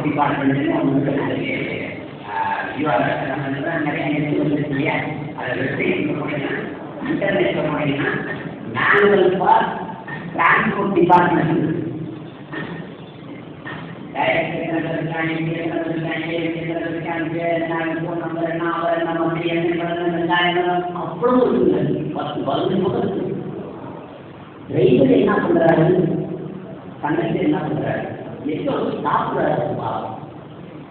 டிபார்ட்மெண்ட்னு ஒன்று நிறைய நெட் வந்துருக்கு இல்லையா, அதை வெப்சைட் போனீங்கன்னா இன்டர்நெட்டில் போனீங்கன்னா மேனுவல் ஃபார் டிரான்ஸ்போர்ட் டிபார்ட்மெண்ட் அவ்வளவு டிரைவர் என்ன பண்றாரு, கண்டக்டர் என்ன பண்றாரு, எத்தோ சாப்பிட்றாரு.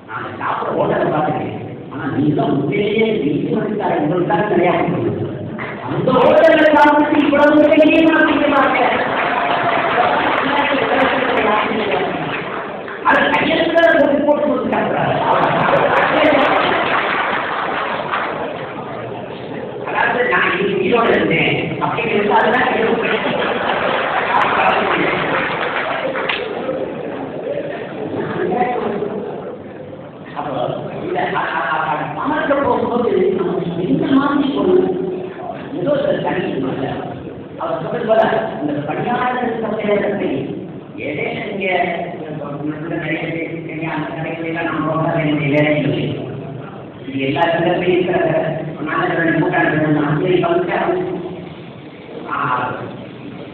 நாங்கள் சாப்பிட ஓட்டரை பார்த்துருக்கேன். ஆனால் நீங்களும் உண்மையிலேயே வீட்டுக்கார உங்களுக்காக நிறையா அந்த ஓட்டரில் சாப்பிட்டு இவ்வளவு பெரிய மாட்டேன். அது கையெழுத்து போட்டு கொடுத்து சாப்பிட்றாரு. அதாவது நான் ஈரோடு இருந்தேன் அப்படிங்கிறது அதுதான் அமர்க்க போகும்போது இந்த மாதிரி ஒரு ஏதோ தனி அவர் சொல்றது போல இந்த பணியாளர் சந்தேகத்தை எதே நீங்க நிறைய பேசிட்டீங்க, அந்த கடைகளெல்லாம் நம்ம வேண்டிய வேலை இல்லை. இது எல்லா இடத்துலையும் இருக்கிற நூற்றாண்டு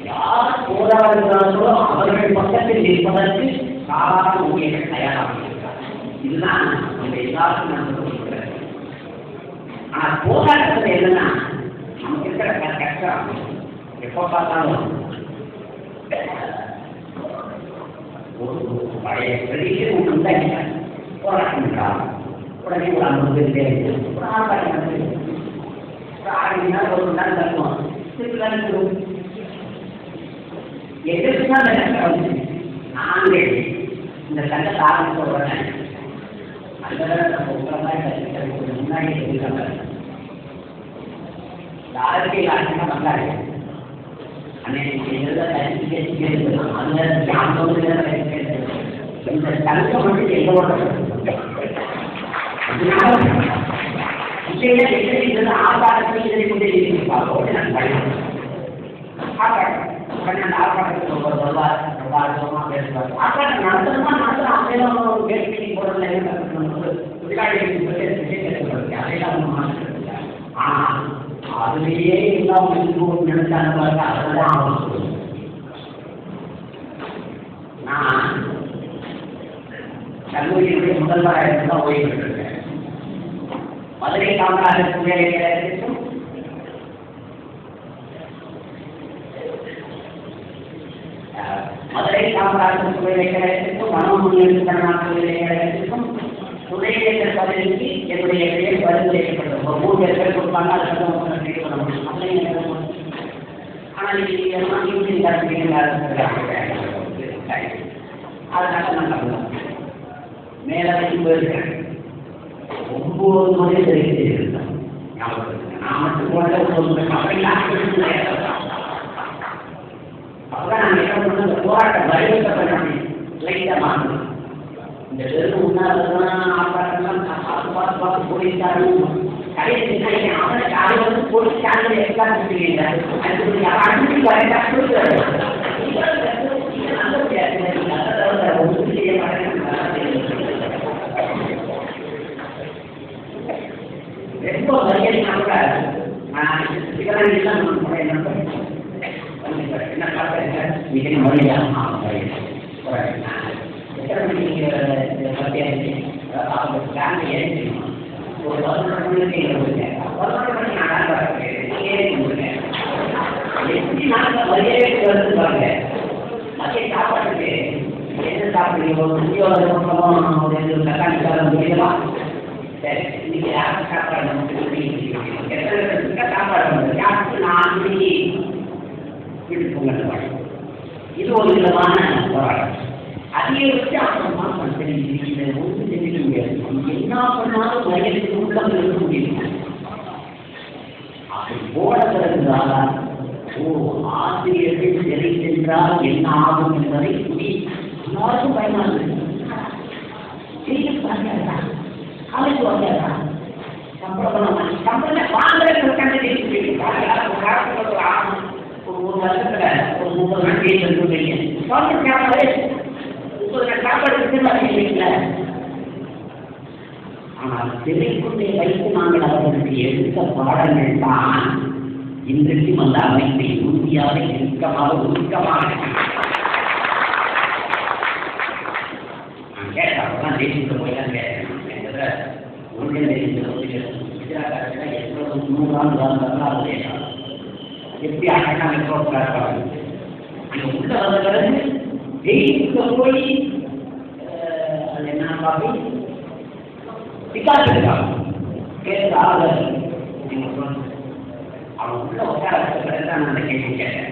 யார் போராடுகிறார்களோ அவர்கள் பக்கத்தில் இருப்பதற்கு சாதாரண ஊழியர்கள் தயாராக இருக்கிறார். இதுதான் நம்ம எல்லாருக்கும் நான் சொல்கிறேன். ஆனால் போராட்டத்தில் என்னன்னா நமக்கு இருக்கிற கஷ்டம் எப்போ பார்த்தாலும் பழைய பெரிய உண்டாங்க போராட்டம் என்றால் உடனே ஒரு 50 பேர் ஒரு ஆர்ப்பாட்டம் ஒரு 6 நாள் ஒரு நாள் தருவோம். எதிர்ப்புதான் நாங்கள் இந்த சட்டத்தை ஆரம்பிச்ச உடனே அந்த முன்னாடி சொல்லிட்டாங்க இந்த அரசியல் ஆட்சியாக வந்தாரு. அன்னைக்கு இந்த தங்கம் வந்து எங்களோட ஆர்ப்பாட்டத்தில் இதை கொண்டு இருப்பாங்க. நான் படிக்கிறேன் ஆர்ப்பாட்டத்துக்கு வருவார் பேசுவார். ஆர்ப்பாட்டம் நடத்தணுமா நடத்தலாம் பேசி ஆனால் அதுலேயே இல்லாமல் நினைச்சாங்க. அதுதான் அவன் நான் கல்லூரியுடைய முதல்வராக இருந்தால் ஓய்வு பெற்றிருக்கேன். மதுரை காமராஜர் வேலைகளுக்கும் மதுரை காமராஜர் வேலைகளுக்கும் மனோமுடியும் தமிழ்நாட்டு வேலைகளுக்கும் துணைவேந்தர் பதவிக்கு என்னுடைய பெயர் பரிந்துரைக்கப்பட்டது. 3 பேர் கொடுப்பாங்க. ஆனால் அதனால நான் பண்ணலாம். மேலும் போயிருக்கேன் 9 முறை தெரிவித்திருக்கேன். நான் மட்டும் போன அப்பதான் நான் என்ன பண்ண இந்த போராட்டம் வலியுறுத்த லைட்டாக மாறணும். இந்த பேருக்கு முன்னால் ஆர்ப்பாட்டம் பார்த்து போலீஸ்காரும் கடைசி அவனை காலை வந்து போலீஸ்காரர்கள் எக்ஸ்ட்ரா கொடுத்துருக்கீங்க. ரொம்ப வரையறினாங்க. என்ன பார்க்குறேங்க மிக மொழியாக ஒரு 11 மணிக்கு நான் எப்படி நாங்கள் வரையறை வருது பாருங்க. மதிய சாப்பாட்டுக்கு என்ன சாப்பிடுறீங்க? ஒரு தக்காளி முடியலாம். சரி, இன்னைக்கு யாரும் சாப்பாடு சாப்பாடு யாருக்கு 4 மணிக்கு வீட்டுக்கு போங்க. இது ஒரு விதமான போராட்டம். அதிகபட்ச அப்புறமா தெரிஞ்சு ஒன்று தெரிவிக்க முடியாது. என்ன பண்ணாலும் வயதுக்கு உள்ளம் இருக்க முடியும். அப்படி போட பிறகுதான் ஆசிரியர்கள் சிறை சென்றால் என்ன ஆகும் என்பதை எல்லாருக்கும் பயனாக காலேஜ் வாங்க சம்பளம் வாங்குறதுக்கு ஒரு வருஷத்துல ஒரு 30 நாள் சாப்பாடு வீட்டில் ஆனால் சிறைக்குள்ளே வைத்து நாங்கள் அவர்களுக்கு எடுத்த பாடங்கள் தான் இன்றைக்கும் அந்த அமைப்பை உறுதியாக ஒழுக்கமாக நான் கேட்டதான் தேசியத்தை போய் தான் கேட்டேன் எவ்வளவு 100 ஆண்டு எப்படி அழகா மெட்ரோ அங்கே உள்ள வந்த பிறகு ஜெயிலுக்கு போய் அது என்ன பார்த்து விசாரிச்சிருக்காங்க கேட்க ஆளுநர் அவன் உள்ள உட்கார பிறகு தான் நான் அந்த கேள்வி கேட்டேன்.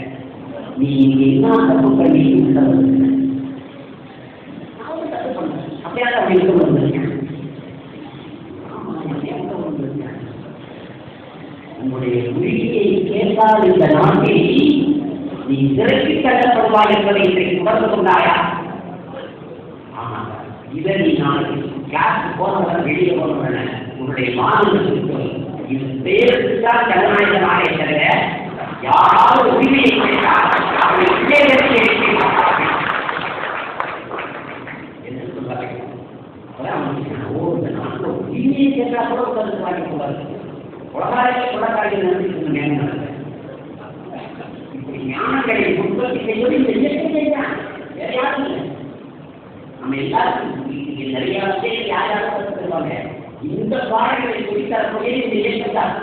நீ என்ன தப்பு பண்ணி உள்ள வந்து அப்படியே அப்படி இருக்க வந்திருக்கேன். உங்களுடைய உரிமையை கேட்டால் இந்த நாட்டில் நீ சிறைக்கு கட்டப்படுவாய் என்பதை இன்றைக்கு உணர்ந்து கொண்டாயா? ஆமாம், இதை நீ நாளைக்கு கிளாஸ் போனவர்கள் வெளியே போனவர்கள் உன்னுடைய மாணவர்களுக்கு இது பேருக்குத்தான் ஜனநாயக நாடே தவிர யாராவது உரிமையை கேட்டால் அவரை என்று சொல்ல உரிமையை கேட்டால் கூட உடலுக்கு வாங்கி கொள்வார்கள். உலகாரிகள் நடத்தி இப்படி ஞானங்களை உற்பத்தி செய்வது இந்த இயற்கை தான், வேற யாரும் இல்லை. நம்ம எல்லாருக்கும் நிறைய விஷயங்கள் யாராவது கற்றுருவாங்க. இந்த பாடங்களை குறித்தரக்கூடிய இந்த இயற்கை தான்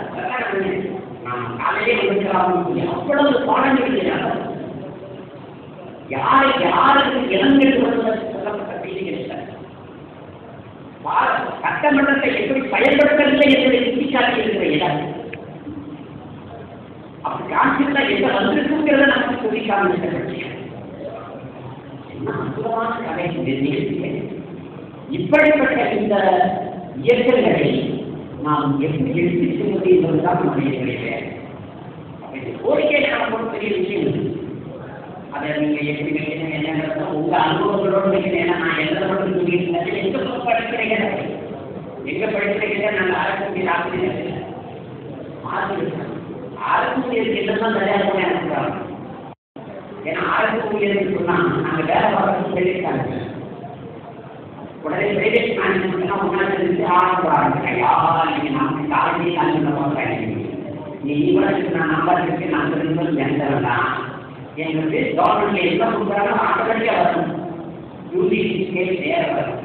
நாம் காலையிலே கொடுக்கலாம். அவ்வளவு பாடங்கள் இருக்கிறாங்க. யாருக்கு இளங்கள் சொல்லப்பட்ட செய்திகள் சட்டமன்றத்தை எப்படி பயன்படுத்தவில்லை என்பதை சுட்டிக்காட்டியிருக்கிற இடம் அப்படி காட்சியில் எந்த வந்திருக்குங்கிறத நமக்கு சுட்டிக்காமிருக்க என்ன அற்புதமான கதை நிகழ்ச்சிகள். இப்படிப்பட்ட இந்த இயக்கங்களை நாம் எப்படி எடுத்து செல்வது என்பதுதான் நம்முடைய கிடையாது. கோரிக்கை நமக்கு ஒரு பெரிய விஷயம். அதை நீங்க எப்படி வைக்கணும் என்னங்கிறத உங்க அனுபவங்களோடு வைக்கணும். ஏன்னா நான் எந்த மட்டும் சொல்லியிருந்தேன் எங்க படிக்கிறீங்க எங்க படிக்கிறீங்க நாங்கள் ஆரம்பிச்சு ஆசிரியர் ஆரம்பிச்சு என்னதான் தயார் பண்ண அனுப்புறாங்க. ஏன்னா ஆரம்பிச்சு சொன்னா நாங்கள் வேலை பார்க்கறது சொல்லியிருக்காங்க. உடனே பிரைவேட் மேனேஜ்மெண்ட்னா முன்னாடி இருந்து ஆரம்பிக்கிறாங்க. நீங்க நாம காலையிலேயே காலையில் நீ இவனுக்கு நான் நம்பர் இருக்கு நான் ஜென்டர்தான் எங்களுக்கு கவர்மெண்ட்ல என்ன கொடுக்குறாங்க ஆட்டோமேட்டிக்கா வரணும். யூனிசி ஸ்கேல் நேர வரும்.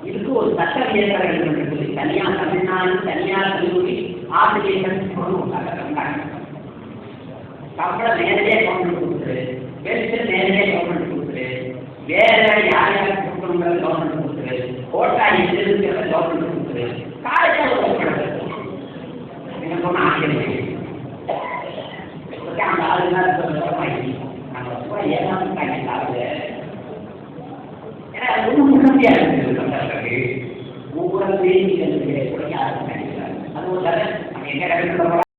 இதுக்கு ஒரு சட்ட இயந்திரம் இருக்குது. தனியார் தமிழ்நாடு தனியார் கல்லூரி ஆசிரியர்கள் சம்பளம் நேரடியாக கவர்மெண்ட் கொடுத்துரு, பென்ஷன் நேரடியாக கவர்மெண்ட் கொடுத்துரு, வேற யார் யாருக்கு கொடுக்கணுங்கிற கவர்மெண்ட் கொடுத்துரு, கோட்டா எதிர்க்கிற கவர்மெண்ட் கொடுத்துரு, காலேஜ் எனக்கு ஒன்றும் ஆச்சரியம் அந்த ஆளுநர் ஒவ்வொரு பேச்சு அது ஒரு